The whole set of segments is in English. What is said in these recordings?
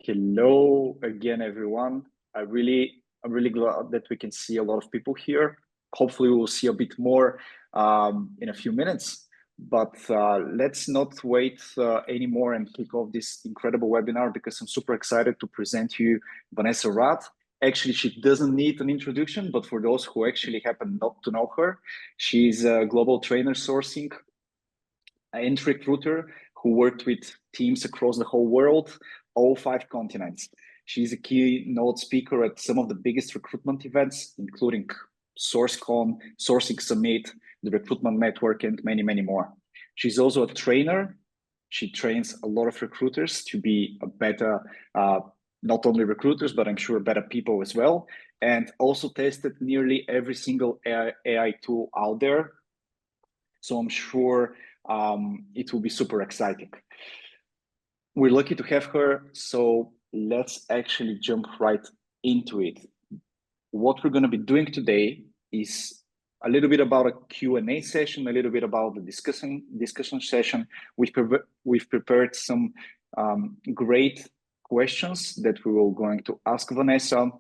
Hello again, everyone. I'm really glad that we can see a lot of people here. Hopefully, we'll see a bit more in a few minutes. But let's not wait anymore and kick off this incredible webinar because I'm super excited to present you Vanessa Raath. Actually, she doesn't need an introduction, but for those who actually happen not to know her, she's a global trainer sourcing and recruiter who worked with teams across the whole world, all 5 continents. She's a keynote speaker at some of the biggest recruitment events, including SourceCon, Sourcing Summit, the Recruitment Network, and many, many more. She's also a trainer. She trains a lot of recruiters to be a better, not only recruiters, but I'm sure better people as well, and also tested nearly every single AI tool out there. So I'm sure it will be super exciting. We're lucky to have her, so let's actually jump right into it. What we're going to be doing today is a little bit about a Q&A session, a little bit about the discussion session. We've prepared some great questions that we were going to ask Vanessa,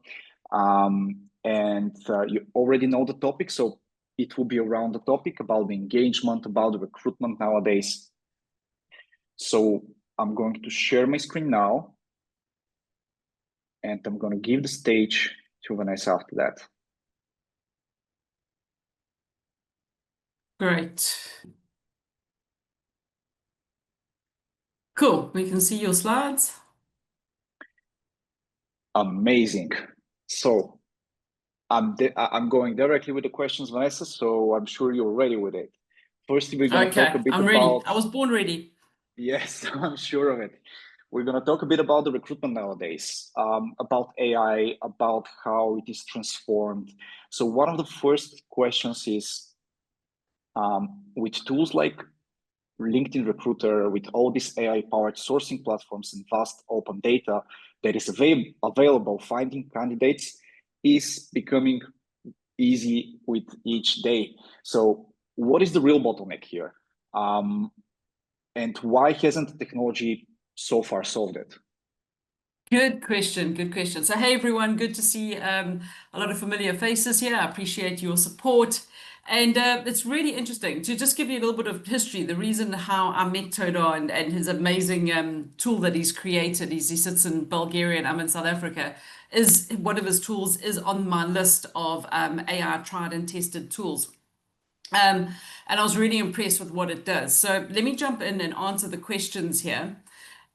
and you already know the topic, so it will be around the topic about the engagement, about the recruitment nowadays. So I'm going to share my screen now, and I'm going to give the stage to Vanessa after that. Great. Cool. We can see your slides. Amazing. So I'm going directly with the questions, Vanessa, so I'm sure you're ready with it. First, we're going to talk a bit I'm ready. I was born ready. Yes, I'm sure of it. We're going to talk a bit about the recruitment nowadays, about AI, about how it is transformed. So one of the first questions is, with tools like LinkedIn Recruiter, with all these AI-powered sourcing platforms and vast open data that is available, finding candidates is becoming easy with each day. So what is the real bottleneck here? And why hasn't the technology so far solved it? Good question. Good question. So, hey, everyone. Good to see a lot of familiar faces here. I appreciate your support. And it's really interesting to just give you a little bit of history. The reason how I met Todor and his amazing tool that he's created, he sits in Bulgaria and I'm in South Africa, is one of his tools is on my list of AI tried and tested tools. And I was really impressed with what it does. So let me jump in and answer the questions here.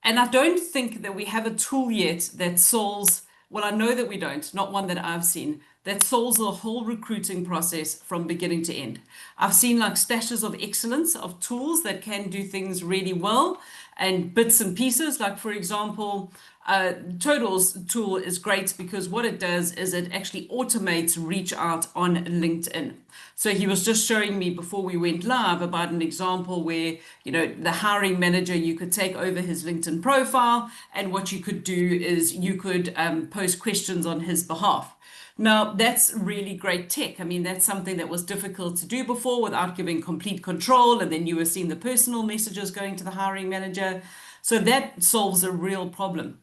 And I don't think that we have a tool yet that solves, well, I know that we don't, not one that I've seen, that solves the whole recruiting process from beginning to end. I've seen like stashes of excellence of tools that can do things really well and bits and pieces. Like, for example, Todor's tool is great because what it does is it actually automates reach out on LinkedIn. So he was just showing me before we went live about an example where, you know, the hiring manager, you could take over his LinkedIn profile, and what you could do is you could post questions on his behalf. Now, that's really great tech. I mean, that's something that was difficult to do before without giving complete control. And then you were seeing the personal messages going to the hiring manager. So that solves a real problem.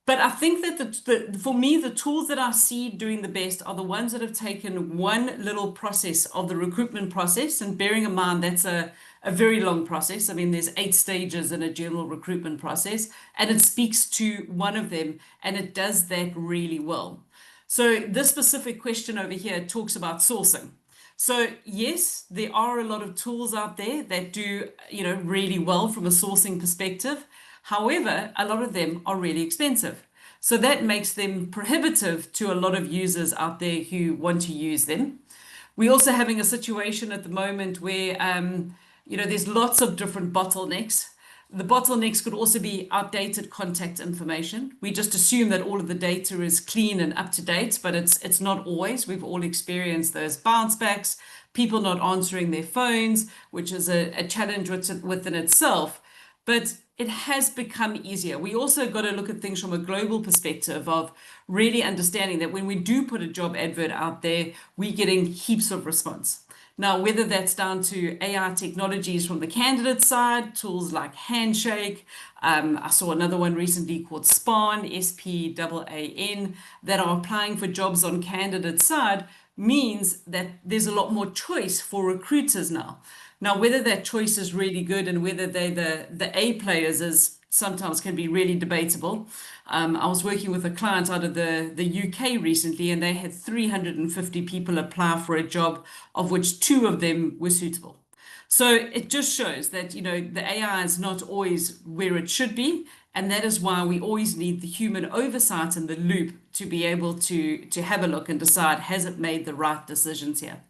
But I think that for me, the tools that I see doing the best are the ones that have taken one little process of the recruitment process. And bearing in mind, that's a very long process. I mean, there's 8 stages in a general recruitment process, and it speaks to one of them, and it does that really well. So this specific question over here talks about sourcing. So yes, there are a lot of tools out there that do, you know, really well from a sourcing perspective. However, a lot of them are really expensive. So that makes them prohibitive to a lot of users out there who want to use them. We're also having a situation at the moment where, you know, there's lots of different bottlenecks. The bottlenecks could also be outdated contact information. We just assume that all of the data is clean and up to date, but it's not always. We've all experienced those bounce backs, people not answering their phones, which is a challenge within itself. But it has become easier. We also got to look at things from a global perspective of really understanding that when we do put a job advert out there, we're getting heaps of response. Now, whether that's down to AI technologies from the candidate side, tools like Handshake, I saw another one recently called Span, SPAAN, that are applying for jobs on candidate side, means that there's a lot more choice for recruiters now. Now, whether that choice is really good and whether they're the A players is sometimes can be really debatable. I was working with a client out of the UK recently, and they had 350 people apply for a job, of which 2 of them were suitable. So it just shows that, you know, the AI is not always where it should be. And that is why we always need the human oversight and the loop to be able to have a look and decide, has it made the right decisions here?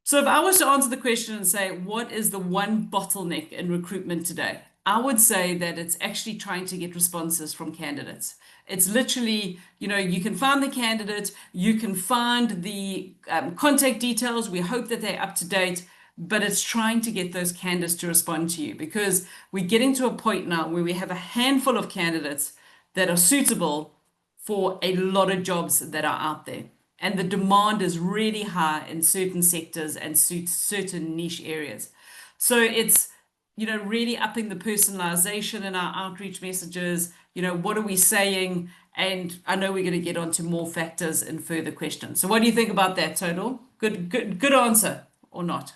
So if I was to answer the question and say, what is the one bottleneck in recruitment today? I would say that it's actually trying to get responses from candidates. It's literally, you know, you can find the candidate, you can find the contact details. We hope that they're up to date, but it's trying to get those candidates to respond to you, because we're getting to a point now where we have a handful of candidates that are suitable for a lot of jobs that are out there. And the demand is really high in certain sectors and certain niche areas. So it's, you know, really upping the personalization in our outreach messages. You know, what are we saying? And I know we're going to get onto more factors in further questions. So what do you think about that, Todor? Good answer or not?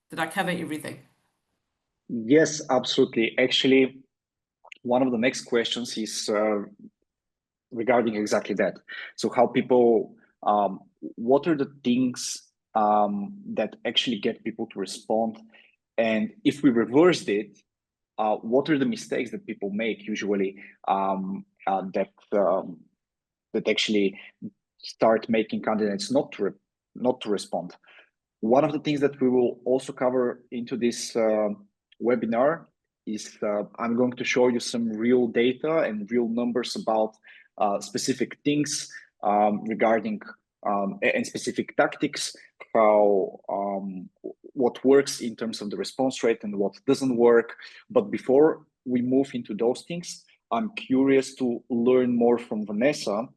Did I cover everything? Yes, absolutely. Actually, one of the next questions is regarding exactly that. So how people, what are the things that actually get people to respond? And if we reversed it, what are the mistakes that people make usually that actually start making candidates not to respond? One of the things that we will also cover into this webinar is I'm going to show you some real data and real numbers about specific things regarding and specific tactics, how what works in terms of the response rate and what doesn't work. But before we move into those things, I'm curious to learn more from Vanessa,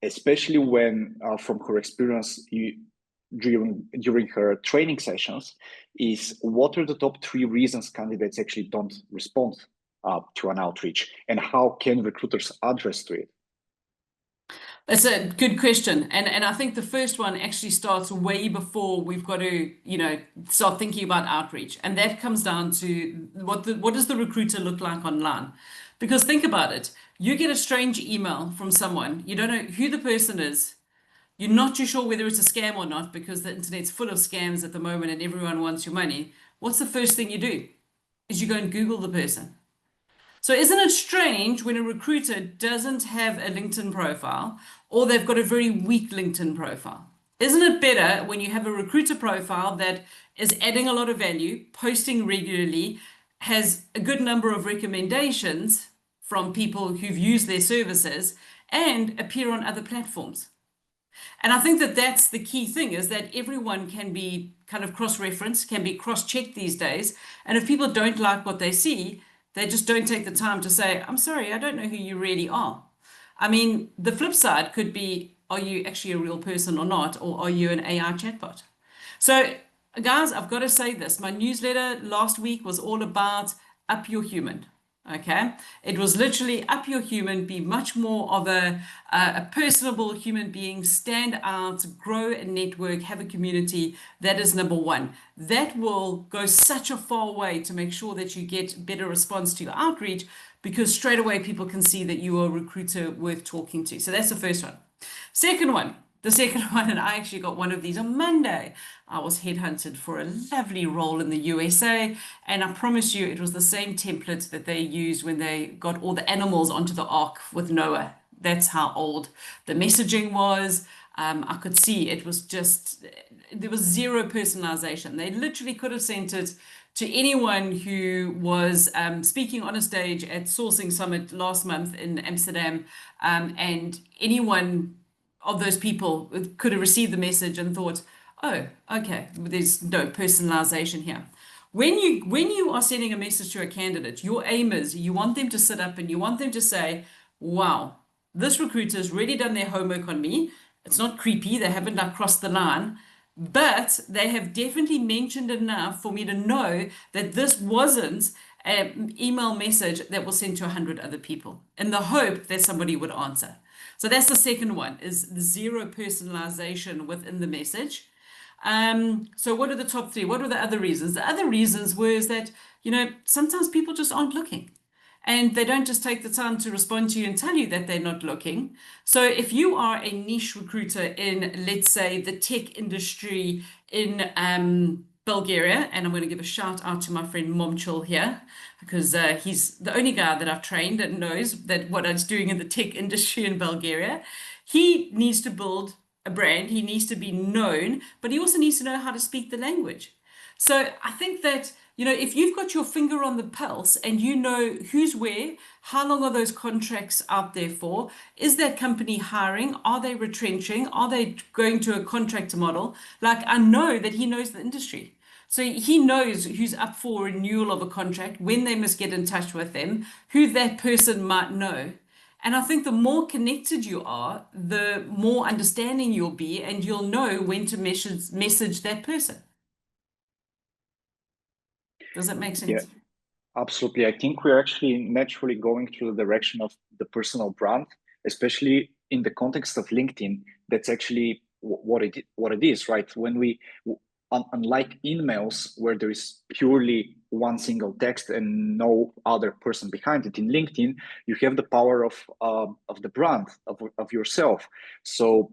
especially when from her experience during her training sessions, is what are the top 3 reasons candidates actually don't respond to an outreach, and how can recruiters address to it? That's a good question. And I think the first one actually starts way before we've got to, you know, start thinking about outreach. And that comes down to what does the recruiter look like online? Because think about it. You get a strange email from someone, you don't know who the person is. You're not too sure whether it's a scam or not, because the internet's full of scams at the moment and everyone wants your money. What's the first thing you do? Is you go and Google the person. So isn't it strange when a recruiter doesn't have a LinkedIn profile, or they've got a very weak LinkedIn profile? Isn't it better when you have a recruiter profile that is adding a lot of value, posting regularly, has a good number of recommendations from people who've used their services, and appear on other platforms? And I think that that's the key thing, is that everyone can be kind of cross-referenced, can be cross-checked these days. And if people don't like what they see, they just don't take the time to say, I'm sorry, I don't know who you really are. I mean, the flip side could be, are you actually a real person or not? Or are you an AI chatbot? So, guys, I've got to say this. My newsletter last week was all about up your human. Okay, it was literally up your human, be much more of a personable human being, stand out, grow a network, have a community. That is number one. That will go such a far way to make sure that you get better response to your outreach, because straight away people can see that you are a recruiter worth talking to. So that's the first one. The second one, and I actually got one of these on Monday. I was headhunted for a lovely role in the USA, and I promise you it was the same template that they used when they got all the animals onto the ark with Noah. That's how old the messaging was. I could see it was just, there was zero personalization. They literally could have sent it to anyone who was speaking on a stage at Sourcing Summit last month in Amsterdam, and anyone of those people could have received the message and thought, oh, okay, there's no personalization here. When you are sending a message to a candidate, your aim is you want them to sit up and you want them to say, wow, this recruiter's really done their homework on me. It's not creepy. They haven't crossed the line. but they have definitely mentioned enough for me to know that this wasn't an email message that was sent to 100 other people in the hope that somebody would answer. So that's the second one, is the zero personalization within the message. So what are the top three? What are the other reasons? The other reasons was that, sometimes people just aren't looking. And they don't just take the time to respond to you and tell you that they're not looking. So if you are a niche recruiter in, let's say, the tech industry in Bulgaria, and I'm going to give a shout out to my friend Momchil here, because he's the only guy that I've trained and knows that what I'm doing in the tech industry in Bulgaria. He needs to build a brand, he needs to be known, but he also needs to know how to speak the language. So I think that, if you've got your finger on the pulse and you know who's where, how long are those contracts out there for? Is that company hiring? Are they retrenching? Are they going to a contractor model? Like, I know that he knows the industry. So he knows who's up for renewal of a contract, when they must get in touch with them, who that person might know. And I think the more connected you are, the more understanding you'll be, and you'll know when to message that person. Does that make Yeah, sense? absolutely. I think we're actually naturally going through the direction of the personal brand, especially in the context of LinkedIn. That's actually what it is, right? When unlike emails where there is purely one single text and no other person behind it, in LinkedIn you have the power of the brand of yourself. So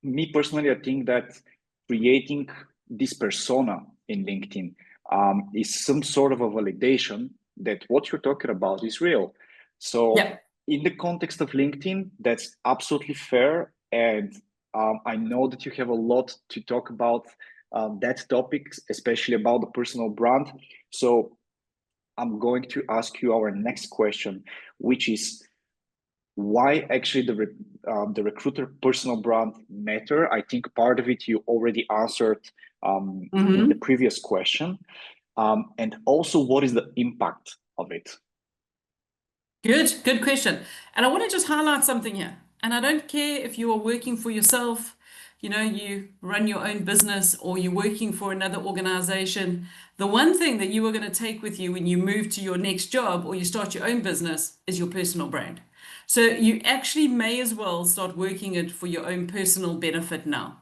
me personally, I think that creating this persona in LinkedIn is some sort of a validation that what you're talking about is real. So Yeah. in the context of LinkedIn, that's absolutely fair. And I know that you have a lot to talk about that topic, especially about the personal brand. So I'm going to ask you our next question, which is, why actually the recruiter personal brand matter? I think part of it you already answered in the previous question, and also what is the impact of it? Good question. And I want to just highlight something here. And I don't care if you are working for yourself, you run your own business, or you're working for another organization. The one thing that you are going to take with you when you move to your next job or you start your own business is your personal brand. So you actually may as well start working it for your own personal benefit now.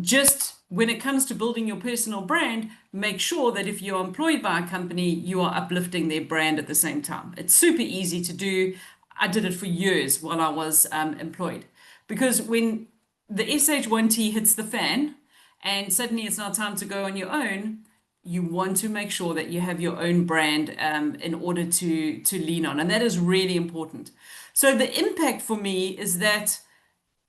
Just when it comes to building your personal brand, make sure that if you're employed by a company, you are uplifting their brand at the same time. It's super easy to do. I did it for years while I was employed. Because when the SH1T hits the fan and suddenly it's now time to go on your own, you want to make sure that you have your own brand in order to lean on. And that is really important. So the impact for me is that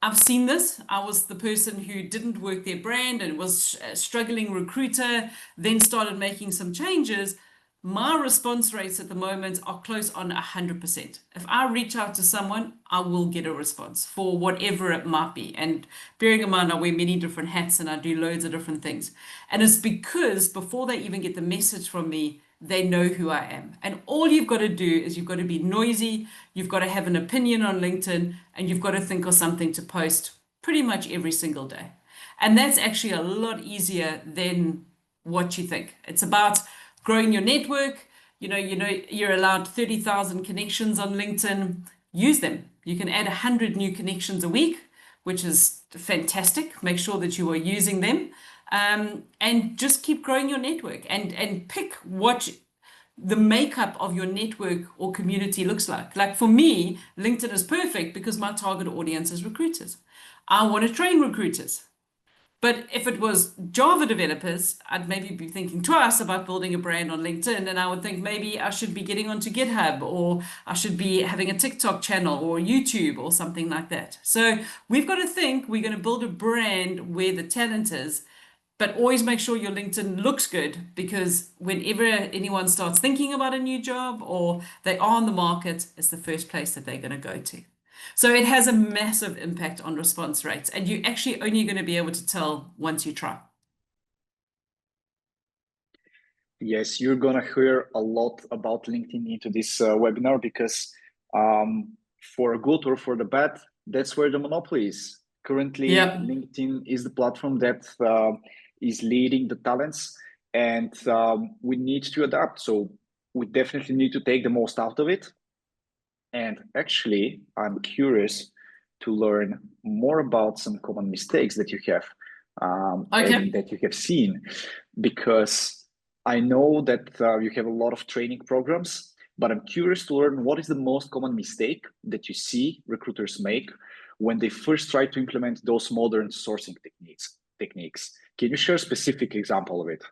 I've seen this. I was the person who didn't work their brand and was a struggling recruiter, then started making some changes. My response rates at the moment are close on 100%. If I reach out to someone, I will get a response for whatever it might be. And bearing in mind, I wear many different hats and I do loads of different things. And it's because before they even get the message from me, they know who I am. And all you've got to do is you've got to be noisy, you've got to have an opinion on LinkedIn, and you've got to think of something to post pretty much every single day. And that's actually a lot easier than what you think. It's about growing your network. You're allowed 30,000 connections on LinkedIn. Use them. You can add 100 new connections a week, which is fantastic. Make sure that you are using them. And just keep growing your network and pick what the makeup of your network or community looks like. Like for me, LinkedIn is perfect because my target audience is recruiters. I want to train recruiters. But if it was Java developers, I'd maybe be thinking twice about building a brand on LinkedIn. And I would think maybe I should be getting onto GitHub, or I should be having a TikTok channel or YouTube or something like that. So we've got to think we're going to build a brand where the talent is, but always make sure your LinkedIn looks good, because whenever anyone starts thinking about a new job or they are on the market, it's the first place that they're going to go to. So it has a massive impact on response rates, and you're actually only going to be able to tell once you try. Yes, you're gonna hear a lot about LinkedIn into this webinar, because for good or for the bad, that's where the monopoly is. Currently, Yeah. LinkedIn is the platform that is leading the talents, and we need to adapt. So we definitely need to take the most out of it. And actually, I'm curious to learn more about some common mistakes that you have and Okay. that you have seen, because I know that you have a lot of training programs, but I'm curious to learn what is the most common mistake that you see recruiters make when they first try to implement those modern sourcing techniques. Can you share a specific example of it?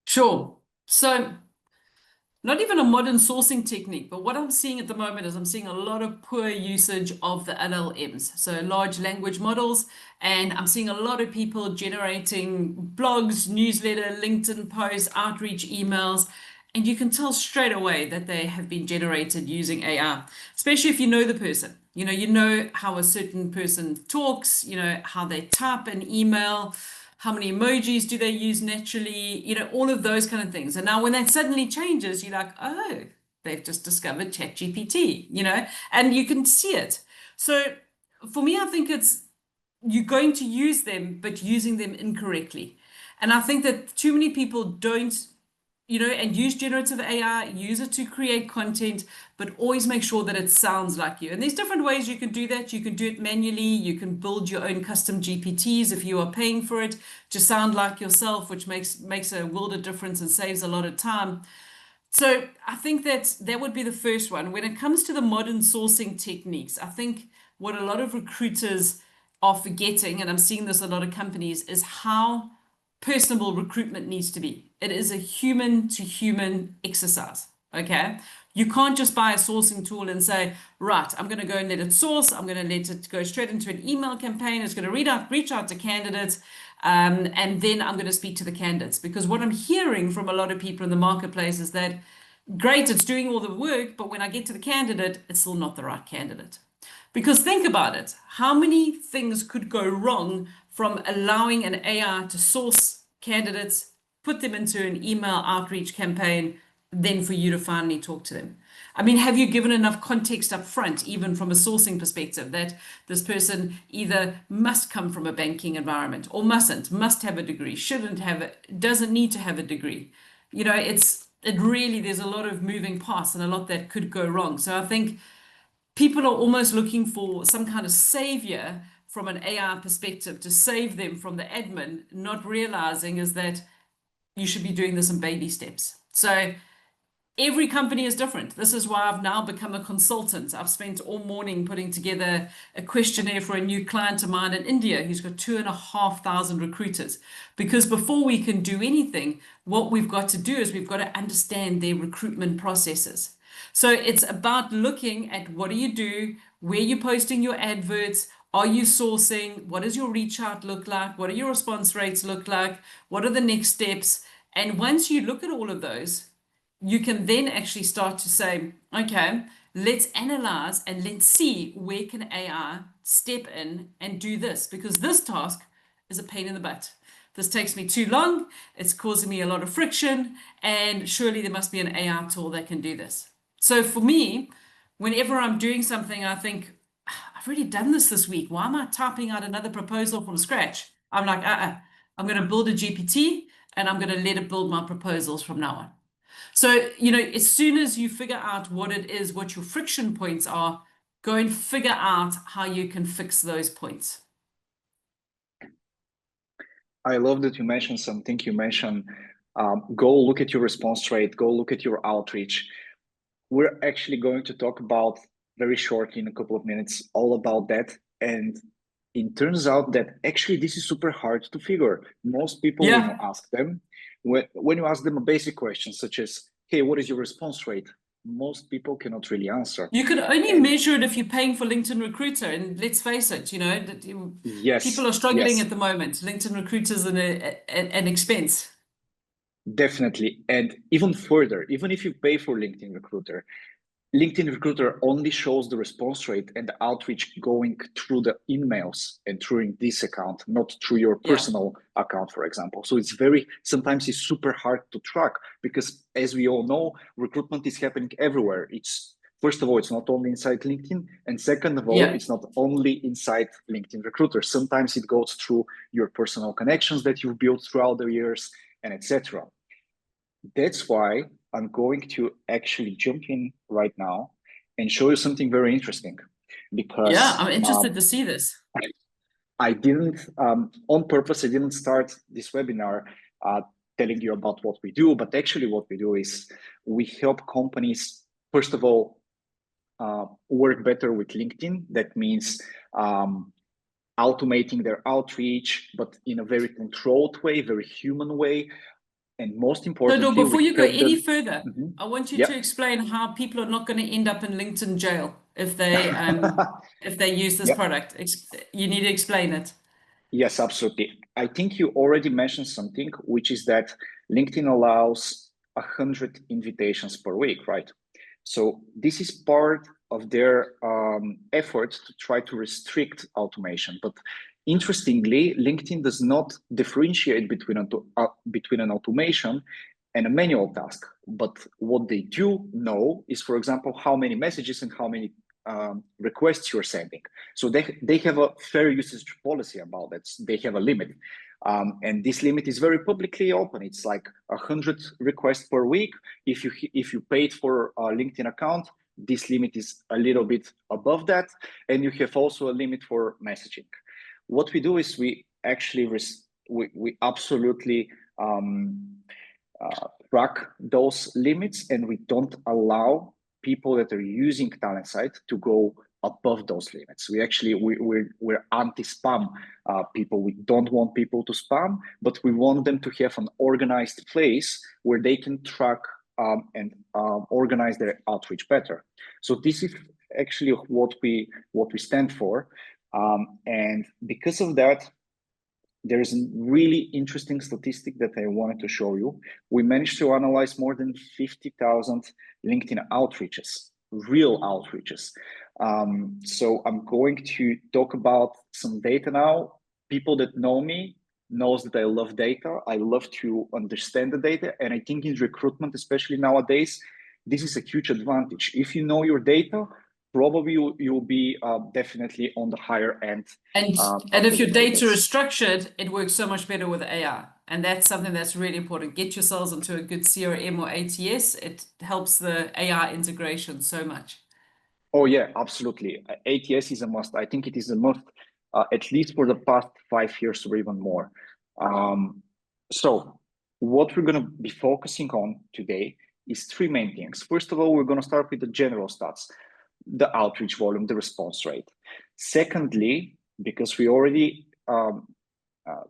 Sure. So not even a modern sourcing technique, but what I'm seeing at the moment is I'm seeing a lot of poor usage of the LLMs, so large language models, and I'm seeing a lot of people generating blogs, newsletter, LinkedIn posts, outreach emails, and you can tell straight away that they have been generated using AI, especially if you know the person. You know how a certain person talks, how they type an email, how many emojis do they use naturally, all of those kind of things. And now when that suddenly changes, you're like, oh, they've just discovered ChatGPT, and you can see it. So for me, I think it's you're going to use them, but using them incorrectly. And I think that too many people don't, and use generative AI, use it to create content, but always make sure that it sounds like you. And there's different ways you can do that. You can do it manually. You can build your own custom GPTs if you are paying for it to sound like yourself, which makes a world of difference and saves a lot of time. So I think that would be the first one. When it comes to the modern sourcing techniques, I think what a lot of recruiters are forgetting, and I'm seeing this in a lot of companies, is how personable recruitment needs to be. It is a human to human exercise. Okay. You can't just buy a sourcing tool and say, right, I'm going to go and let it source. I'm going to let it go straight into an email campaign. It's going to reach out to candidates. And then I'm going to speak to the candidates. Because what I'm hearing from a lot of people in the marketplace is that, great, it's doing all the work, but when I get to the candidate, it's still not the right candidate. Because think about it, how many things could go wrong from allowing an AI to source candidates, put them into an email outreach campaign, then for you to finally talk to them? I mean, have you given enough context up front, even from a sourcing perspective, that this person either must come from a banking environment or must have a degree, shouldn't have it, doesn't need to have a degree? There's a lot of moving parts and a lot that could go wrong. So I think people are almost looking for some kind of savior from an AI perspective to save them from the admin, not realizing is that you should be doing this in baby steps. So every company is different. This is why I've now become a consultant. I've spent all morning putting together a questionnaire for a new client of mine in India who's got 2,500 recruiters. Because before we can do anything, what we've got to do is we've got to understand their recruitment processes. So it's about looking at what do you do, where you're posting your adverts, are you sourcing, what does your reach out look like, what do your response rates look like, what are the next steps? And once you look at all of those, you can then actually start to say, okay, let's analyze and let's see where can AI step in and do this, because this task is a pain in the butt. This takes me too long. It's causing me a lot of friction, and surely there must be an AI tool that can do this. So for me, whenever I'm doing something, I think, I've already done this week. Why am I typing out another proposal from scratch? I'm like, I'm going to build a GPT and I'm going to let it build my proposals from now on. So, as soon as you figure out what it is, what your friction points are, go and figure out how you can fix those points. I love that you mentioned something. You mentioned go look at your response rate, go look at your outreach. We're actually going to talk about very shortly in a couple of minutes all about that. And it turns out that actually this is super hard to figure. Most people, when you Yeah. ask them, when you ask them a basic question such as, hey, what is your response rate? Most people cannot really answer. You can only And measure it if you're paying for LinkedIn Recruiter. And let's face it, people yes, are struggling yes, at the moment. LinkedIn Recruiter is an expense. definitely. And even further, even if you pay for LinkedIn Recruiter only shows the response rate and the outreach going through the emails and through this account, not through your Yeah. personal account, for example. So sometimes it's super hard to track because, as we all know, recruitment is happening everywhere. It's First of all, it's not only inside LinkedIn. And second of all, it's not only inside LinkedIn Recruiter. Sometimes it goes through your personal connections that you've built throughout the years and etc. That's why I'm going to actually jump in right now and show you something very interesting. Because I'm interested to see this. I didn't, on purpose, I didn't start this webinar telling you about what we do, but actually what we do is we help companies, first of all, work better with LinkedIn. That means automating their outreach, but in a very controlled way, very human way. And most importantly, Todor, before you go any further, I want you to explain how people are not going to end up in LinkedIn jail if they if they use this product. You need to explain it. Yes, absolutely. I think you already mentioned something, which is that LinkedIn allows 100 invitations per week, right? So this is part of their effort to try to restrict automation. But interestingly, LinkedIn does not differentiate between an automation and a manual task. But what they do know is, for example, how many messages and how many requests you're sending. So they have a fair usage policy about that. They have a limit. And this limit is very publicly open. It's like 100 requests per week. If you paid for a LinkedIn account, this limit is a little bit above that. And you have also a limit for messaging. What we do is we actually we absolutely track those limits, and we don't allow people that are using TalentSight to go above those limits. We're anti-spam people. We don't want people to spam, but we want them to have an organized place where they can track and organize their outreach better. So this is actually what we stand for, and because of that, there is a really interesting statistic that I wanted to show you. We managed to analyze more than 50,000 LinkedIn outreaches, real outreaches. So I'm going to talk about some data now. People that know me knows that I love data. I love to understand the data. And I think in recruitment, especially nowadays, this is a huge advantage. If you know your data, probably you'll be definitely on the higher end. And if your data is structured, it works so much better with AI. And that's something that's really important. Get yourselves into a good CRM or ATS. It helps the AI integration so much. Oh yeah, absolutely. ATS is a must. I think it is a must, at least for the past 5 years or even more. So what we're going to be focusing on today is 3 main things. First of all, we're going to start with the general stats, the outreach volume, the response rate. Secondly, because we already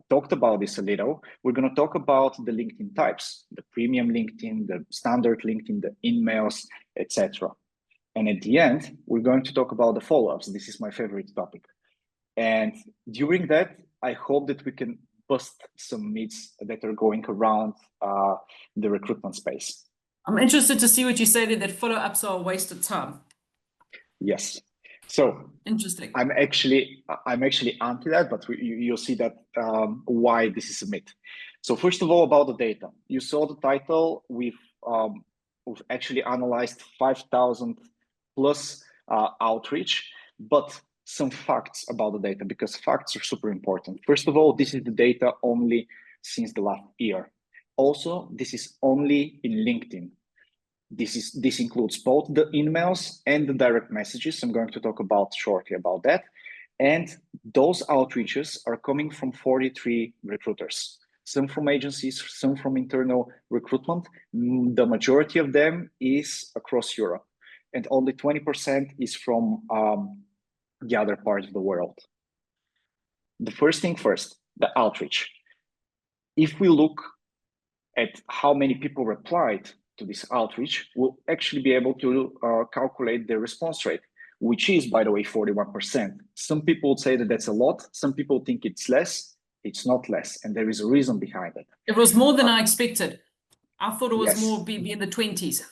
talked about this a little, we're going to talk about the LinkedIn types, the premium LinkedIn, the standard LinkedIn, the in-mails, etc. And at the end, we're going to talk about the follow-ups. This is my favorite topic. And during that, I hope that we can bust some myths that are going around the recruitment space. I'm interested to see what you say there, that follow-ups are a waste of time. Yes. So interesting. I'm actually anti that, but you'll see that why this is a myth. So first of all, about the data. You saw the title. We've actually analyzed 5,000 plus outreach, but some facts about the data, because facts are super important. First of all, this is the data only since the last year. Also, this is only in LinkedIn. This includes both the emails and the direct messages. I'm going to talk about shortly about that. And those outreaches are coming from 43 recruiters, some from agencies, some from internal recruitment. The majority of them is across Europe, and only 20% is from the other parts of the world. The first thing first, the outreach. If we look at how many people replied to this outreach, we'll actually be able to calculate the response rate, which is, by the way, 41%. Some people would say that that's a lot. Some people think it's less. It's not less, and there is a reason behind it. It was more than I expected. I thought it was more be in the 20s.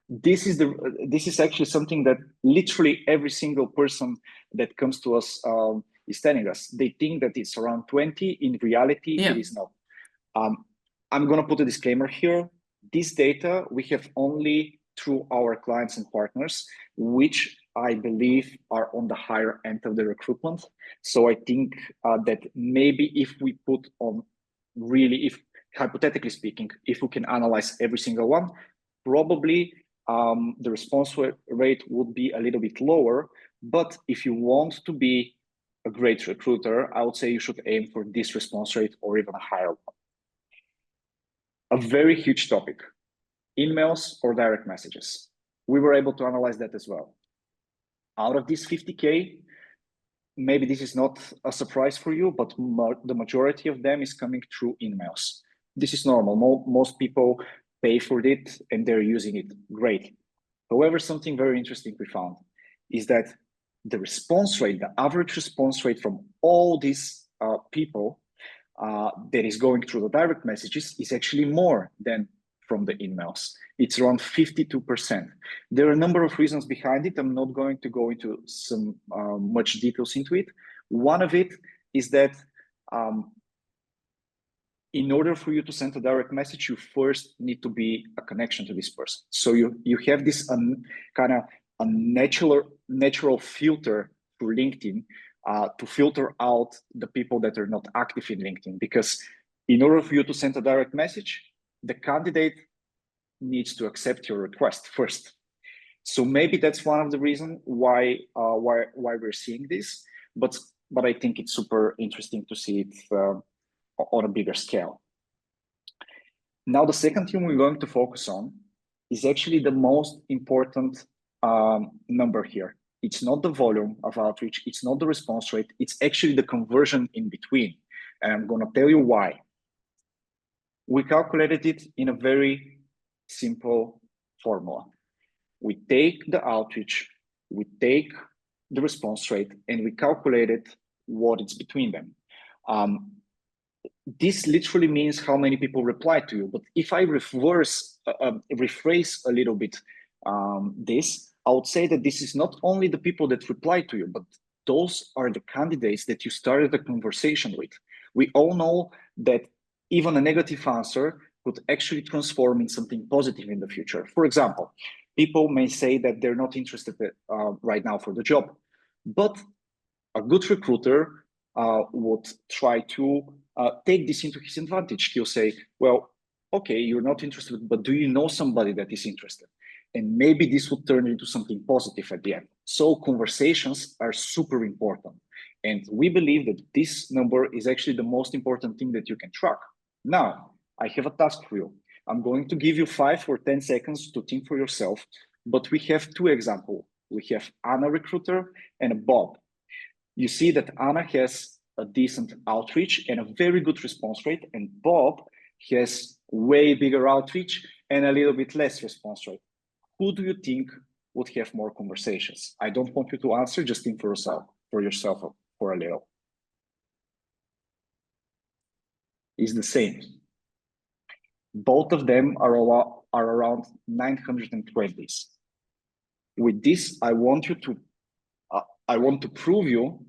This is actually something that literally every single person that comes to us is telling us. They think that it's around 20. In reality, it is not. I'm going to put a disclaimer here. This data, we have only through our clients and partners, which I believe are on the higher end of the recruitment. So I think that maybe if we put on really, if hypothetically speaking, if we can analyze every single one, probably the response rate would be a little bit lower. But if you want to be a great recruiter, I would say you should aim for this response rate or even a higher one. A very huge topic, emails or direct messages. We were able to analyze that as well. Out of these 50K, maybe this is not a surprise for you, but the majority of them is coming through emails. This is normal. Most people pay for it and they're using it. Great. However, something very interesting we found is that the response rate, the average response rate from all these people that is going through the direct messages is actually more than from the emails. It's around 52%. There are a number of reasons behind it. I'm not going to go into some much details into it. One of it is that in order for you to send a direct message, you first need to be a connection to this person. So you have this kind of a natural filter through LinkedIn to filter out the people that are not active in LinkedIn. Because in order for you to send a direct message, the candidate needs to accept your request first. So maybe that's one of the reasons why we're seeing this. But I think it's super interesting to see it on a bigger scale. Now, the second thing we're going to focus on is actually the most important number here. It's not the volume of outreach, it's not the response rate, it's actually the conversion in between. And I'm going to tell you why. We calculated it in a very simple formula. We take the outreach, we take the response rate, and we calculated what is between them. This literally means how many people reply to you. But if I rephrase a little bit this, I would say that this is not only the people that reply to you, but those are the candidates that you started the conversation with. We all know that even a negative answer could actually transform in something positive in the future. For example, people may say that they're not interested right now for the job, but a good recruiter would try to take this into his advantage. He'll say, well, okay, you're not interested, but do you know somebody that is interested? And maybe this would turn into something positive at the end. So conversations are super important. And we believe that this number is actually the most important thing that you can track. Now, I have a task for you. I'm going to give you 5 or 10 seconds to think for yourself, but we have 2 examples. We have Anna recruiter and Bob. You see that Anna has a decent outreach and a very good response rate, and Bob has way bigger outreach and a little bit less response rate. Who do you think would have more conversations? I don't want you to answer, just think for yourself for a little. It's the same. Both of them are around 920s. With this, I want to prove you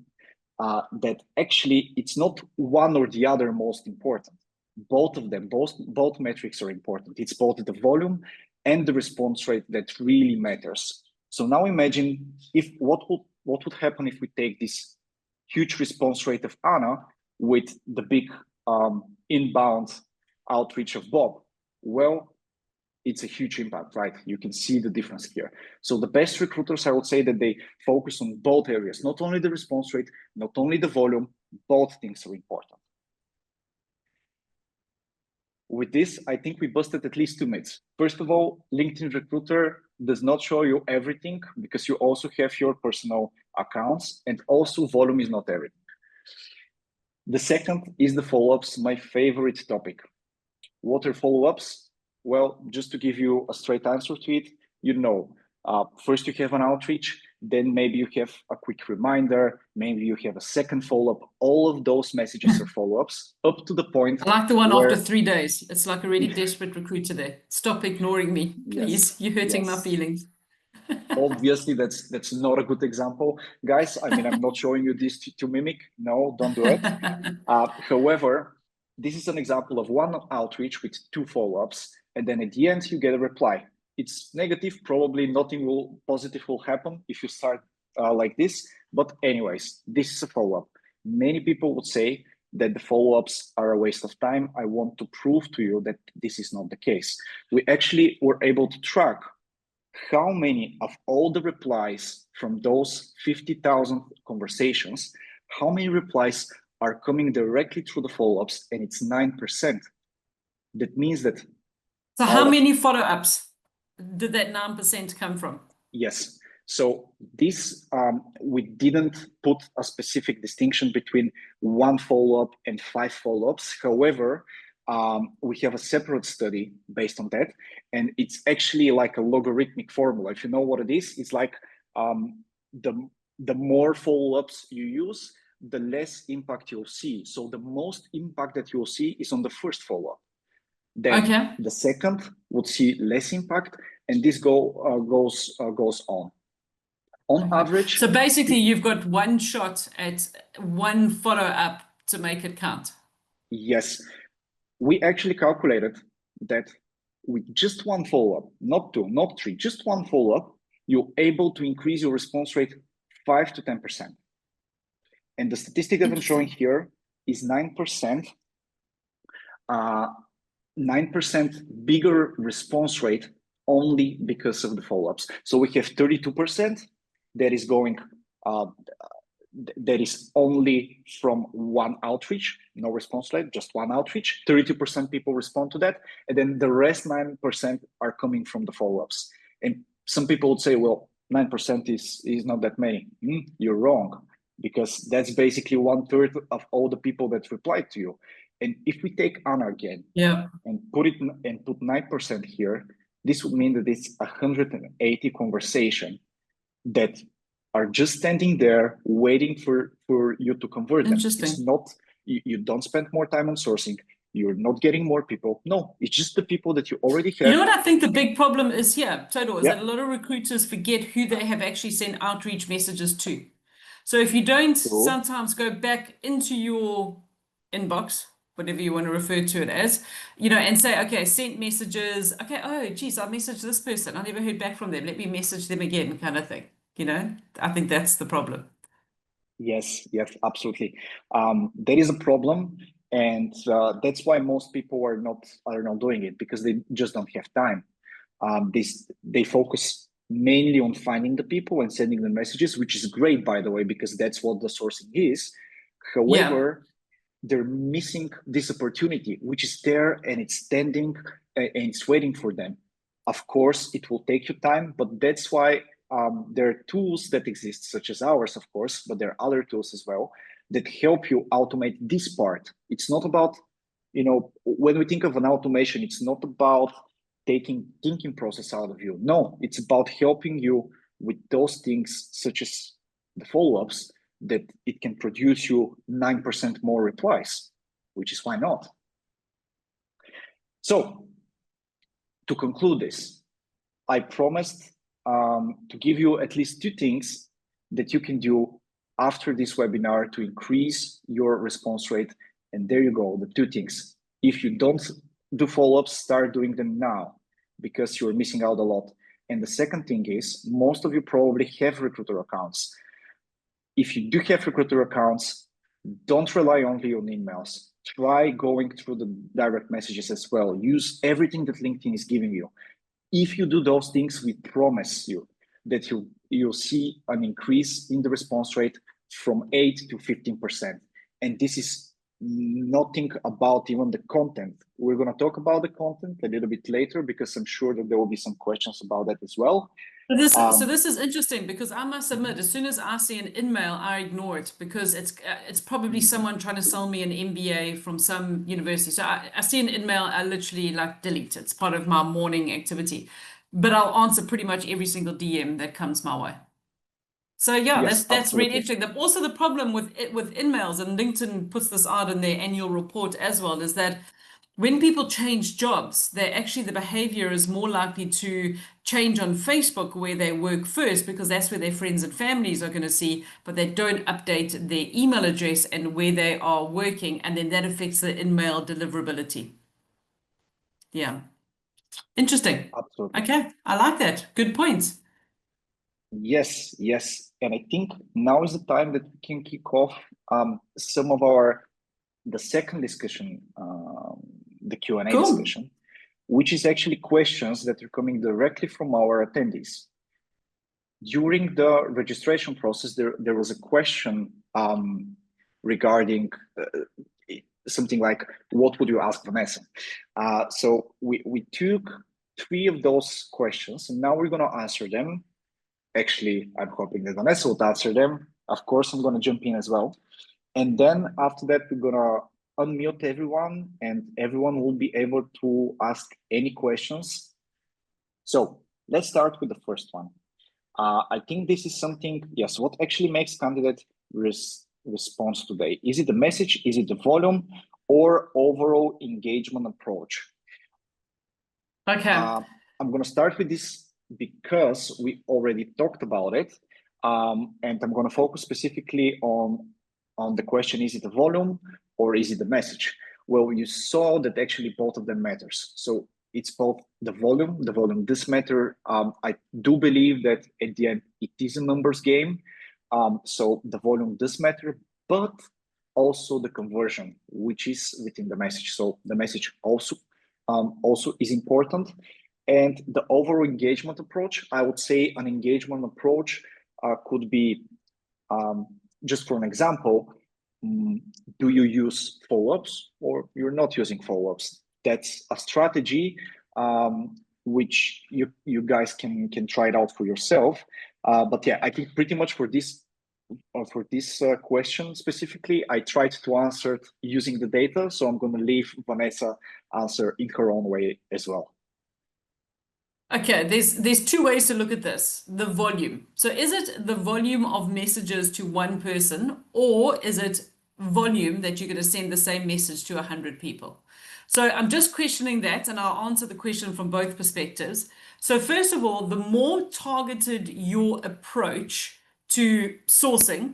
that actually it's not one or the other most important. Both of them, both metrics are important. It's both the volume and the response rate that really matters. So now imagine what would happen if we take this huge response rate of Anna with the big inbound outreach of Bob. Well, it's a huge impact, right? You can see the difference here. So the best recruiters, I would say that they focus on both areas, not only the response rate, not only the volume, both things are important. With this, I think we busted at least 2 myths. First of all, LinkedIn Recruiter does not show you everything because you also have your personal accounts, and also volume is not everything. The second is the follow-ups, my favorite topic. What are follow-ups? Well, just to give you a straight answer to it, first you have an outreach, then maybe you have a quick reminder, maybe you have a second follow-up. All of those messages are follow-ups up to the point. I like the one after 3 days. It's like a really desperate recruiter there. Stop ignoring me, please. Yes. You're hurting my feelings. Obviously, that's not a good example. Guys, I mean, I'm not showing you this to mimic. No, don't do it. However, this is an example of one outreach with 2 follow-ups, and then at the end, you get a reply. it's negative. Probably nothing positive will happen if you start like this. But anyways, this is a follow-up. Many people would say that the follow-ups are a waste of time. I want to prove to you that this is not the case. We actually were able to track how many of all the replies from those 50,000 conversations, how many replies are coming directly through the follow-ups, and it's 9%. That means that. So how many follow-ups did that 9% come from? Yes. So this, we didn't put a specific distinction between 1 follow-up and 5 follow-ups. However, we have a separate study based on that, and it's actually like a logarithmic formula. If you know what it is, it's like the more follow-ups you use, the less impact you'll see. So the most impact that you'll see is on the first follow-up. Then the second would see less impact, and this goes on. On average. So basically, you've got one shot at 1 follow-up to make it count. Yes, we actually calculated that with just 1 follow-up, not 2, not 3, just 1 follow-up, you're able to increase your response rate 5 to 10%. And the statistic that I'm showing here is 9%. 9% bigger response rate only because of the follow-ups. So we have 32% that is going, that is only from 1 outreach, no response rate, just 1 outreach. 32% people respond to that. And then the rest 9% are coming from the follow-ups. And some people would say, well, 9% is not that many. You're wrong, because that's basically 1/3 of all the people that replied to you. And if we take Anna again, and put 9% here, this would mean that it's 180 conversations that are just standing there waiting for you to convert them. It's not, you don't spend more time on sourcing. You're not getting more people. No, it's just the people that you already have. You know what I think the big problem is here, Todor, is that a lot of recruiters forget who they have actually sent outreach messages to. So if you don't sometimes go back into your inbox, whatever you want to refer to it as, you know, and say, okay, sent messages. Okay, oh, geez, I messaged this person. I never heard back from them. Let me message them again, kind of thing. You know, I think that's the problem. Yes, absolutely. There is a problem, and that's why most people are not doing it, because they just don't have time. They focus mainly on finding the people and sending the messages, which is great, by the way, because that's what the sourcing is. However, they're missing this opportunity, which is there and it's standing and it's waiting for them. Of course, it will take you time, but that's why there are tools that exist, such as ours, of course, but there are other tools as well that help you automate this part. It's not about, you know, when we think of an automation, it's not about taking thinking process out of you. No, it's about helping you with those things, such as the follow-ups, that it can produce you 9% more replies, which is why not. So to conclude this, I promised to give you at least 2 things that you can do after this webinar to increase your response rate. And there you go, the 2 things. If you don't do follow-ups, start doing them now, because you're missing out a lot. And the second thing is, most of you probably have recruiter accounts. If you do have recruiter accounts, don't rely only on emails. Try going through the direct messages as well. Use everything that LinkedIn is giving you. If you do those things, we promise you that you'll see an increase in the response rate from 8 to 15%. And this is nothing about even the content. We're going to talk about the content a little bit later, because I'm sure that there will be some questions about that as well. So this is interesting, because I must admit, as soon as I see an email, I ignore it, because it's probably someone trying to sell me an MBA from some university. So I see an email, I literally like delete it. It's part of my morning activity, but I'll answer pretty much every single DM that comes my way. So yeah, that's really interesting. Also, the problem with emails, and LinkedIn puts this out in their annual report as well, is that when people change jobs, the behavior is more likely to change on Facebook, where they work first, because that's where their friends and families are going to see, but they don't update their email address and where they are working, and then that affects the email deliverability. Yeah. Interesting. Absolutely. Okay, I like that. Good points. Yes, yes. And I think now is the time that we can kick off some of the second discussion, the Q&A Cool. discussion, which is actually questions that are coming directly from our attendees. During the registration process, there was a question regarding something like, what would you ask Vanessa? So we took 3 of those questions, and now we're going to answer them. Actually, I'm hoping that Vanessa will answer them. Of course, I'm going to jump in as well. And then after that, we're going to unmute everyone, and everyone will be able to ask any questions. So let's start with the first one. I think this is something, yes, what actually makes candidate response today? Is it the message, is it the volume, or overall engagement approach? Okay. I'm going to start with this because we already talked about it. And I'm going to focus specifically on the question, is it the volume or is it the message? Well, you saw that actually both of them matters. So it's both the volume does matter. I do believe that at the end, it is a numbers game. So the volume does matter, but also the conversion, which is within the message. So the message also is important. And the overall engagement approach, I would say an engagement approach could be, just for an example, do you use follow-ups or you're not using follow-ups? That's a strategy which you guys can try it out for yourself. But yeah, I think pretty much for this question specifically, I tried to answer it using the data. So I'm going to leave Vanessa answer in her own way as well. Okay, there's 2 ways to look at this. The volume. So is it the volume of messages to one person, or is it volume that you're going to send the same message to 100 people? So I'm just questioning that, and I'll answer the question from both perspectives. So first of all, the more targeted your approach to sourcing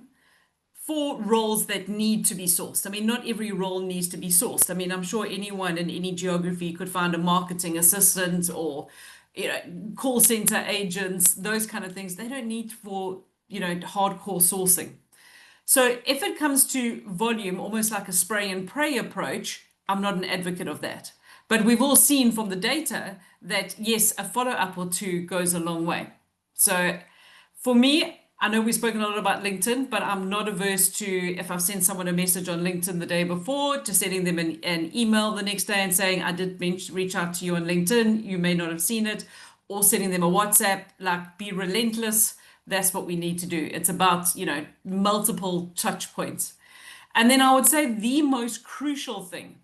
for roles that need to be sourced. I mean, not every role needs to be sourced. I mean, I'm sure anyone in any geography could find a marketing assistant or call center agents, those kind of things. They don't need for hardcore sourcing. So if it comes to volume, almost like a spray and pray approach, I'm not an advocate of that. But we've all seen from the data that yes, a follow-up or 2 goes a long way. So for me, I know we've spoken a lot about LinkedIn, but I'm not averse to, if I've sent someone a message on LinkedIn the day before, to sending them an email the next day and saying, I did reach out to you on LinkedIn, you may not have seen it, or sending them a WhatsApp, like be relentless. That's what we need to do. It's about, multiple touch points. And then I would say the most crucial thing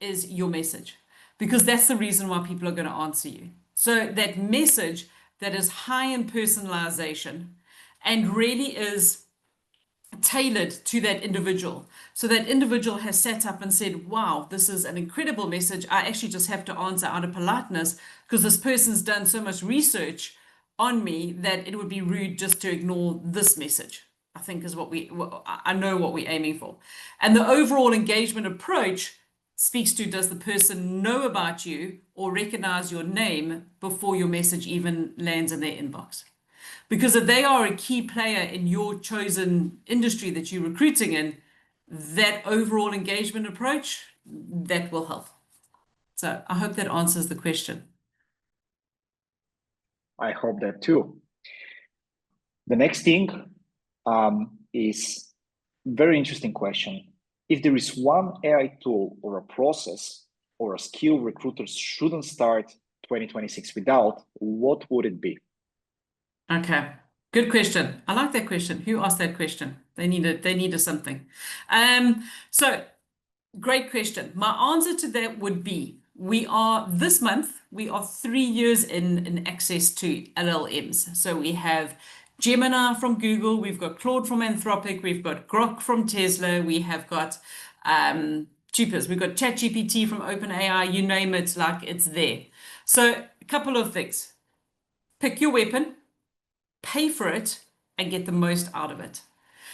is your message, because that's the reason why people are going to answer you. So that message that is high in personalization and really is tailored to that individual. So that individual has sat up and said, wow, this is an incredible message. I actually just have to answer out of politeness because this person's done so much research on me that it would be rude just to ignore this message. I think is I know what we're aiming for. And the overall engagement approach speaks to, does the person know about you or recognize your name before your message even lands in their inbox? Because if they are a key player in your chosen industry that you're recruiting in, that overall engagement approach, that will help. So I hope that answers the question. I hope that too. The next thing is very interesting question. If there is one AI tool or a process or a skill recruiters shouldn't start 2026 without, what would it be? Okay, good question. I like that question. Who asked that question? They needed something. So great question. My answer to that would be, this month, we are 3 years in access to LLMs. So we have Gemini from Google, we've got Claude from Anthropic, we've got Grok from Tesla, we have got cheapers, we've got ChatGPT from OpenAI, you name it, like it's there. So a couple of things. Pick your weapon, pay for it, and get the most out of it.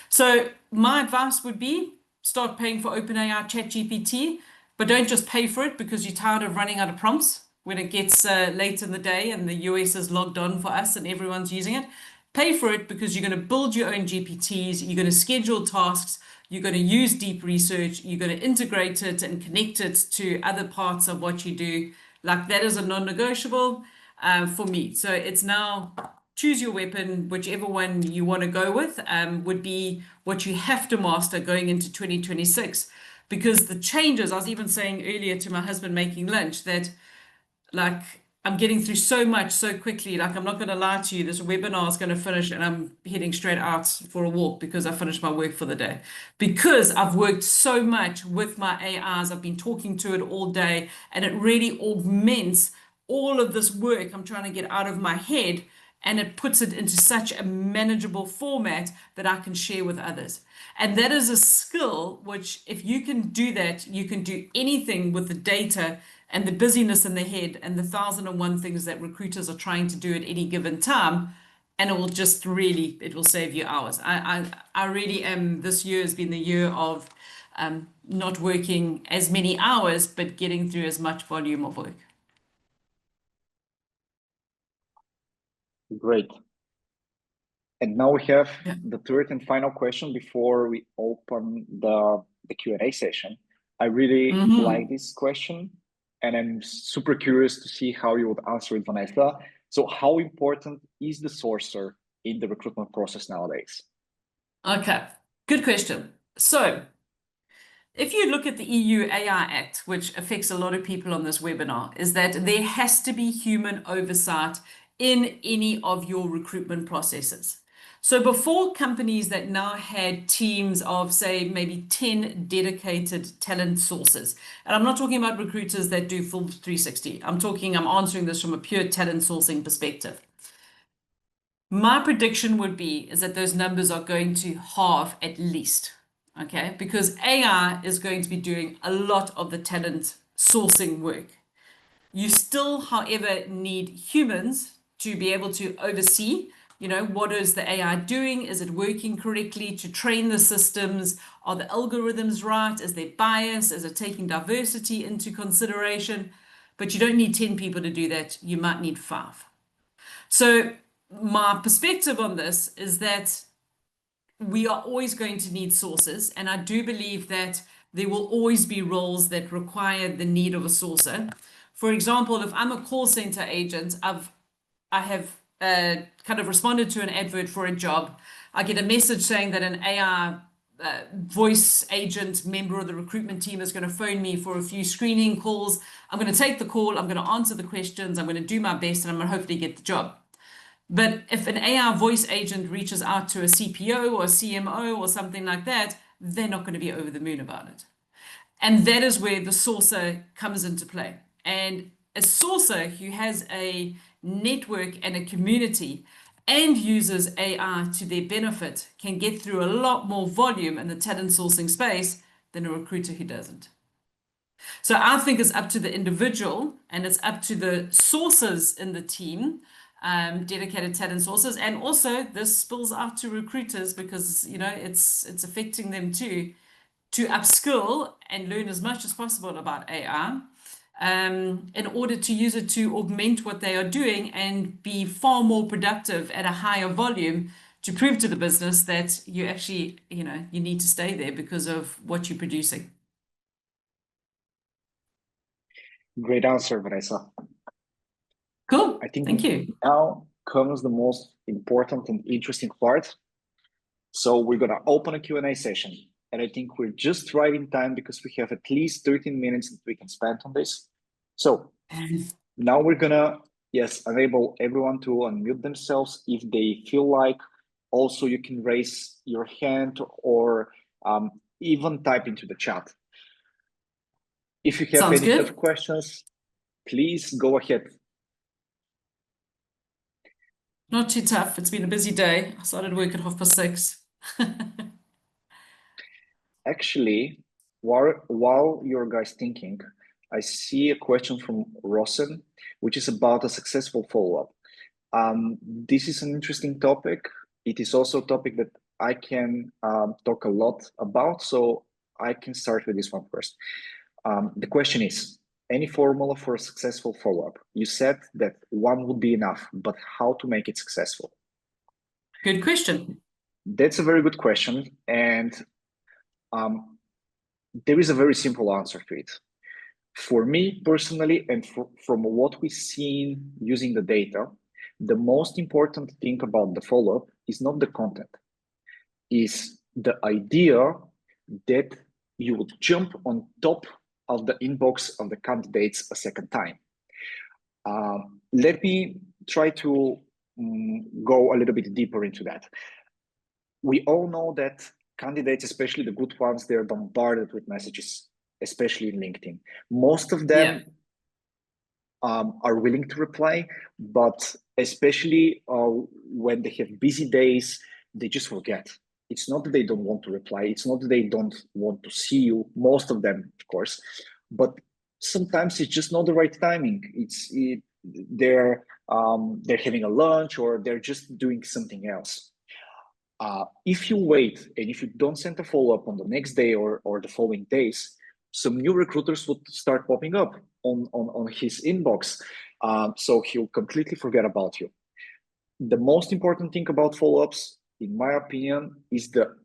So my advice would be start paying for OpenAI ChatGPT, but don't just pay for it because you're tired of running out of prompts. when it gets late in the day and the US is logged on for us and everyone's using it. Pay for it because you're going to build your own GPTs, you're going to schedule tasks, you're going to use deep research, you're going to integrate it and connect it to other parts of what you do. Like that is a non-negotiable for me. So it's now choose your weapon, whichever one you want to go with, would be what you have to master going into 2026. Because the changes, I was even saying earlier to my husband making lunch that like I'm getting through so much so quickly. Like I'm not going to lie to you, this webinar is going to finish and I'm heading straight out for a walk because I finished my work for the day. Because I've worked so much with my AIs, I've been talking to it all day, and it really augments all of this work I'm trying to get out of my head, and it puts it into such a manageable format that I can share with others. And that is a skill which, if you can do that, you can do anything with the data and the busyness in the head and the 1,001 things that recruiters are trying to do at any given time. And it will just really, it will save you hours. I really am, this year has been the year of not working as many hours, but getting through as much volume of work. Great. And now we have the third and final question before we open the Q&A session. I really like this question, and I'm super curious to see how you would answer it, Vanessa. So how important is the sourcer in the recruitment process nowadays? Okay, good question. So if you look at the EU AI Act, which affects a lot of people on this webinar, is that there has to be human oversight in any of your recruitment processes. So before, companies that now had teams of, say, maybe 10 dedicated talent sources, and I'm not talking about recruiters that do full 360. I'm answering this from a pure talent sourcing perspective. My prediction would be is that those numbers are going to halve at least, okay? Because AI is going to be doing a lot of the talent sourcing work. You still, however, need humans to be able to oversee, what is the AI doing? Is it working correctly to train the systems? Are the algorithms right? Is there bias? Is it taking diversity into consideration? But you don't need 10 people to do that. You might need 5. So my perspective on this is that we are always going to need sources, and I do believe that there will always be roles that require the need of a sourcer. For example, if I'm a call center agent, I have kind of responded to an advert for a job. I get a message saying that an AI voice agent member of the recruitment team is going to phone me for a few screening calls. I'm going to take the call, I'm going to answer the questions, I'm going to do my best, and I'm going to hopefully get the job. But if an AI voice agent reaches out to a CPO or a CMO or something like that, they're not going to be over the moon about it. And that is where the sourcer comes into play. And a sourcer who has a network and a community and uses AI to their benefit can get through a lot more volume in the talent sourcing space than a recruiter who doesn't. So I think it's up to the individual, and it's up to the sources in the team, dedicated talent sources, and also this spills out to recruiters because it's affecting them too, to upskill and learn as much as possible about AI, in order to use it to augment what they are doing and be far more productive at a higher volume, to prove to the business that you actually, you need to stay there because of what you're producing. Great answer, Vanessa. Cool. I think Thank you. now comes the most important and interesting part. So we're going to open a Q&A session. And I think we're just right in time because we have at least 13 minutes that we can spend on this. So now we're going to, enable everyone to unmute themselves if they feel like. Also, you can raise your hand or even type into the chat. If you have Sounds any good. tough questions, please go ahead. Not too tough. It's been a busy day. I started work at 6:30. Actually, while you're guys thinking, I see a question from Rosen, which is about a successful follow-up. This is an interesting topic. It is also a topic that I can talk a lot about, so I can start with this one first. The question is, any formula for a successful follow-up? You said that one would be enough, but how to make it successful? Good question. That's a very good question. And there is a very simple answer to it. For me personally, and from what we've seen using the data, the most important thing about the follow-up is not the content, is the idea that you would jump on top of the inbox of the candidates a second time. Let me try to go a little bit deeper into that. We all know that candidates, especially the good ones, they're bombarded with messages, especially in LinkedIn. Most of them are willing to reply, but especially when they have busy days, they just forget. It's not that they don't want to reply. It's not that they don't want to see you. Most of them, of course, but sometimes it's just not the right timing. They're having a lunch or they're just doing something else. If you wait and if you don't send a follow-up on the next day or the following days, some new recruiters would start popping up on his inbox. So he'll completely forget about you. The most important thing about follow-ups, in my opinion, is the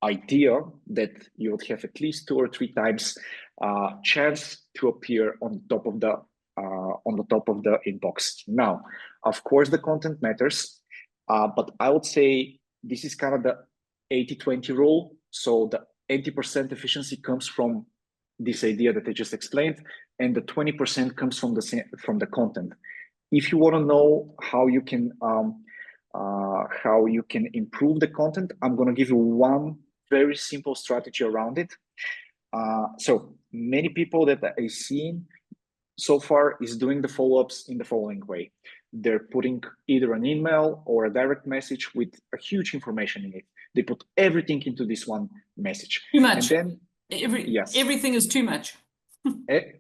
idea that you would have at least 2 or 3 times chance to appear on the top of the inbox. Now, of course, the content matters, but I would say this is kind of the 80-20 rule. So the 80% efficiency comes from this idea that I just explained, and the 20% comes from the content. If you want to know how you can improve the content, I'm going to give you one very simple strategy around it. So many people that I've seen so far is doing the follow-ups in the following way. They're putting either an email or a direct message with a huge information in it. They put everything into this one message. Too much. And then everything is too much.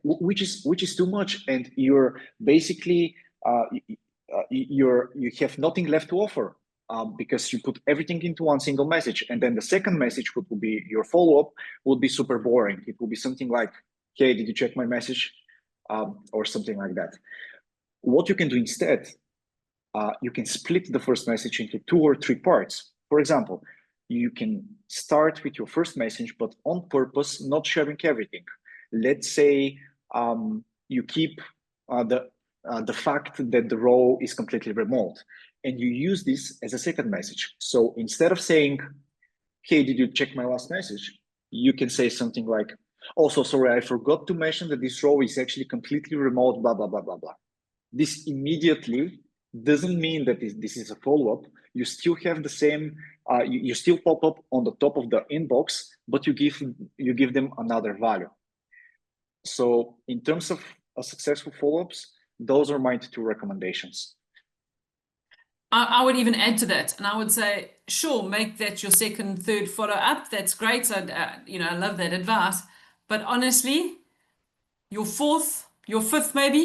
Which is too much, and you're basically you have nothing left to offer because you put everything into one single message, and then the second message would be your follow-up would be super boring. It will be something like, "Hey, did you check my message?" Or something like that. What you can do instead, you can split the first message into 2 or 3 parts. For example, you can start with your first message, but on purpose, not sharing everything. Let's say you keep the fact that the role is completely remote, and you use this as a second message. So instead of saying, "Hey, did you check my last message?" you can say something like, "Also, sorry, I forgot to mention that this role is actually completely remote, blah, blah, blah, blah, blah." This immediately doesn't mean that this is a follow-up. You still have the same, you still pop up on the top of the inbox, but you give them another value. So in terms of a successful follow-ups, those are my 2 recommendations. I would even add to that, and I would say, sure, make that your second, third follow-up. That's great. So, I love that advice. But honestly, your fourth, your fifth, maybe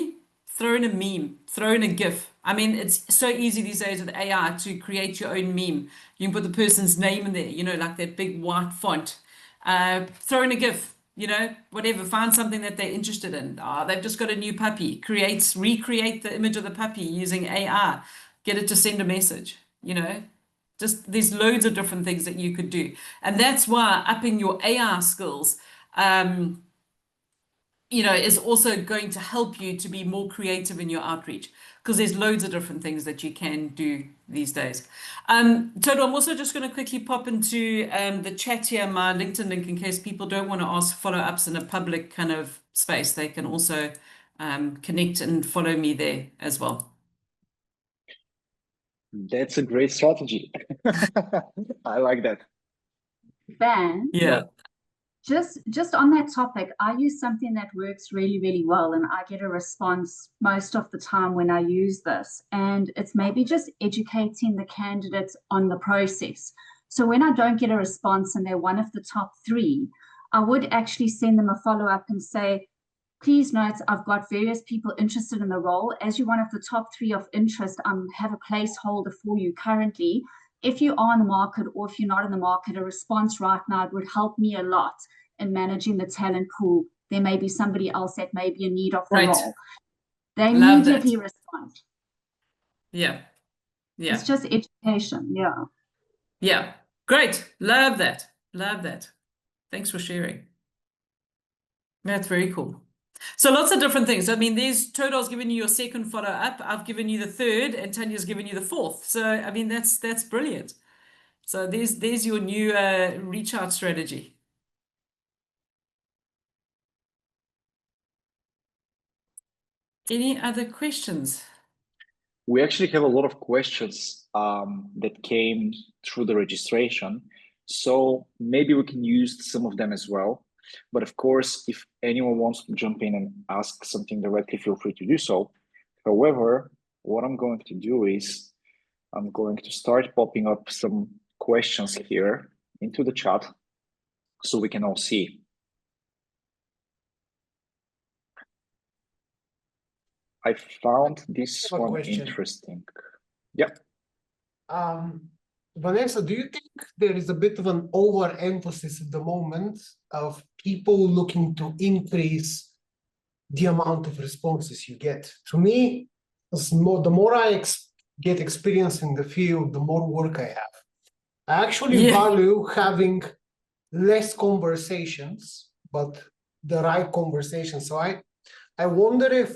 throw in a meme, throw in a GIF. I mean, it's so easy these days with AI to create your own meme. You can put the person's name in there, like that big white font. Throw in a GIF. Whatever, find something that they're interested in. They've just got a new puppy. Recreate the image of the puppy using AI. Get it to send a message, Just there's loads of different things that you could do. And that's why upping your AI skills, is also going to help you to be more creative in your outreach, because there's loads of different things that you can do these days. Todor, I'm also just going to quickly pop into the chat here, my LinkedIn link, in case people don't want to ask follow-ups in a public kind of space. They can also connect and follow me there as well. That's a great strategy. I like that. Ben? Yeah. Just on that topic, I use something that works really, really well, and I get a response most of the time when I use this. And it's maybe just educating the candidates on the process. So when I don't get a response and they're one of the top 3, I would actually send them a follow-up and say, "Please note, I've got various people interested in the role. As you're one of the top 3 of interest, I have a placeholder for you currently. If you are in the market or if you're not in the market, a response right now would help me a lot in managing the talent pool there may be somebody else that may be in need of the Right. role. They Love that. immediately respond. Yeah. Yeah. It's just education. Yeah. Yeah. Great. Love that. Love that. Thanks for sharing. That's very cool. So lots of different things. I mean, Todor's given you your second follow-up. I've given you the third, and Tanya's given you the fourth. So I mean, that's brilliant. So there's your new reach out strategy. Any other questions? We actually have a lot of questions that came through the registration. So maybe we can use some of them as well. But of course, if anyone wants to jump in and ask something directly, feel free to do so. However, what I'm going to do is I'm going to start popping up some questions here into the chat so we can all see. I found this one interesting. Yeah. Vanessa, do you think there is a bit of an overemphasis at the moment of people looking to increase the amount of responses you get? To me, the more I get experience in the field, the more work I have. I actually value having less conversations, but the right conversations. So I wonder if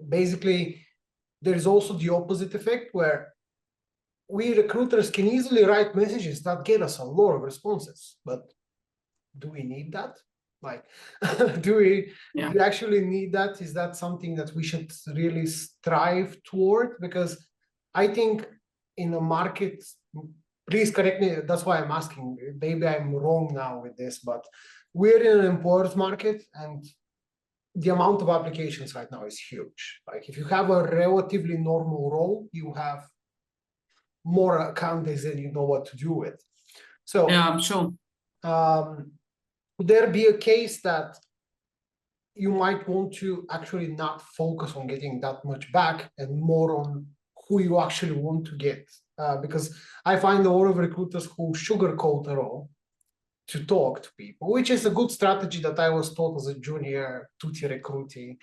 basically there is also the opposite effect where we recruiters can easily write messages that get us a lot of responses, but do we need that? Like, do we actually need that? Is that something that we should really strive toward? Because I think in a market, please correct me, that's why I'm asking, maybe I'm wrong now with this, but we're in an employer's market and the amount of applications right now is huge. Like if you have a relatively normal role, you have more candidates than you know what to do with. So yeah, I'm sure. Would there be a case that you might want to actually not focus on getting that much back and more on who you actually want to get? Because I find a lot of recruiters who sugarcoat a role to talk to people, which is a good strategy that I was taught as a junior tutti recruiting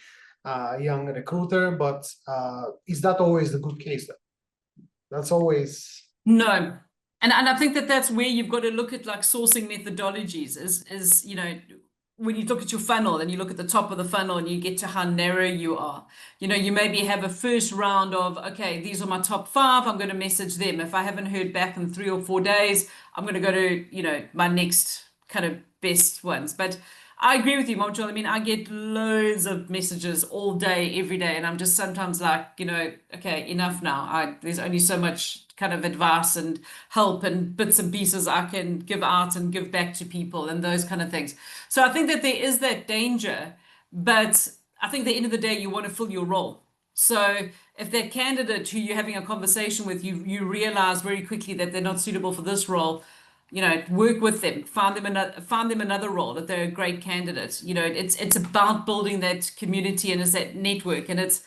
young recruiter. But is that always the good case? That's always no. And I think that's where you've got to look at like sourcing methodologies is you know, when you look at your funnel and you look at the top of the funnel and you get to how narrow you are, you know, you maybe have a first round of, okay, these are my top 5, I'm going to message them. If I haven't heard back in 3 or 4 days, I'm going to go to, you know, my next kind of best ones. But I agree with you, Montreal. I mean, I get loads of messages all day, every day, and I'm just sometimes like, you know, okay, enough now. There's only so much kind of advice and help and bits and pieces I can give out and give back to people and those kind of things. So I think that there is that danger, but I think at the end of the day, you want to fill your role. So if that candidate who you're having a conversation with, you realize very quickly that they're not suitable for this role, you know, work with them, find them another role, that they're a great candidate. You know, it's about building that community and it's that network, and it's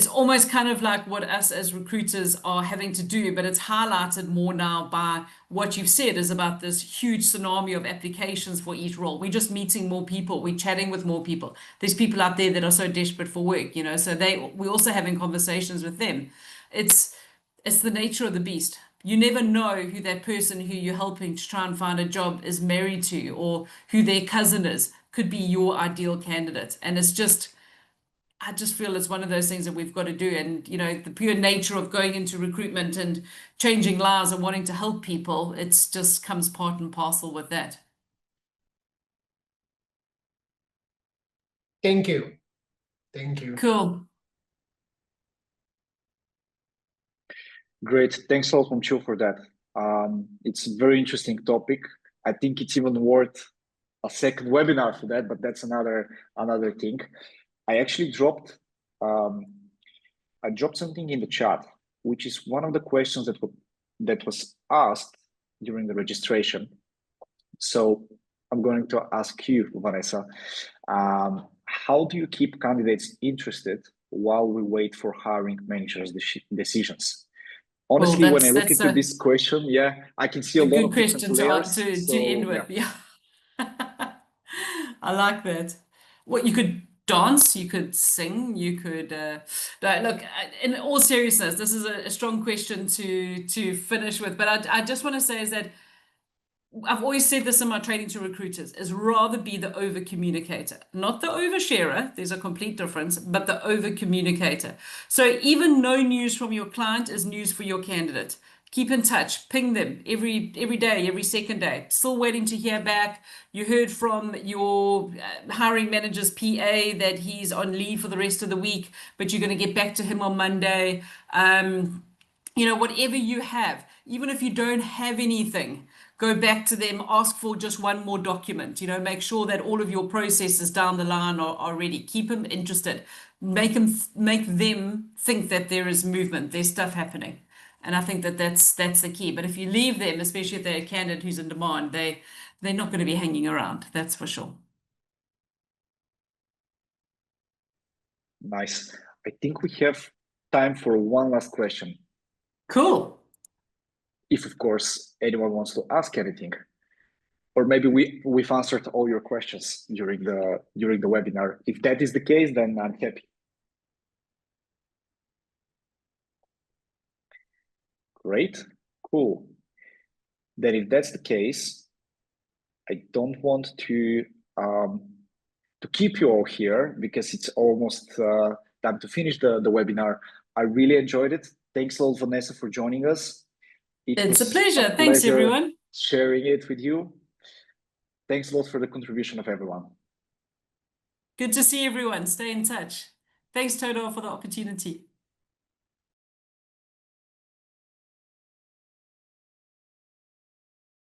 almost kind of like what us as recruiters are having to do, but it's highlighted more now by what you've said is about this huge tsunami of applications for each role. We're just meeting more people, we're chatting with more people. There's people out there that are so desperate for work, you know, so we're also having conversations with them. It's the nature of the beast. You never know who that person who you're helping to try and find a job is married to, or who their cousin is. Could be your ideal candidate. And I just feel it's one of those things that we've got to do. And, you know, the pure nature of going into recruitment and changing lives and wanting to help people, it's just comes part and parcel with that. Thank you. Thank you. Cool. Great. Thanks a lot, Moncho, for that. It's a very interesting topic. I think it's even worth a second webinar for that, but that's another thing. I actually dropped something in the chat, which is one of the questions that was asked during the registration. So I'm going to ask you, Vanessa, how do you keep candidates interested while we wait for hiring managers' decisions? Honestly, when I look into this question, I can see a lot of different layers. To end with. Yeah. I like that. What you could dance, you could sing, you could look. In all seriousness, this is a strong question to finish with. But I just want to say is that I've always said this in my training to recruiters: is rather be the over communicator, not the oversharer. There's a complete difference, but the over communicator. So even no news from your client is news for your candidate. Keep in touch, ping them every day, every second day. Still waiting to hear back. You heard from your hiring manager's PA that he's on leave for the rest of the week, but you're going to get back to him on Monday. You know, whatever you have, even if you don't have anything, go back to them, ask for just one more document. You know, make sure that all of your processes down the line are ready. Keep them interested. Make them think that there is movement, there's stuff happening. And I think that that's the key. But if you leave them, especially if they're a candidate who's in demand, they're not going to be hanging around. That's for sure. Nice. I think we have time for one last question. Cool. If, of course, anyone wants to ask anything, or maybe we've answered all your questions during the webinar. If that is the case, then I'm happy. Great, cool. Then if that's the case, I don't want to keep you all here because it's almost time to finish the webinar. I really enjoyed it. Thanks a lot, Vanessa, for joining us. It's a pleasure. Thanks, everyone. Sharing it with you. Thanks a lot for the contribution of everyone. Good to see everyone. Stay in touch. Thanks, Todor, for the opportunity.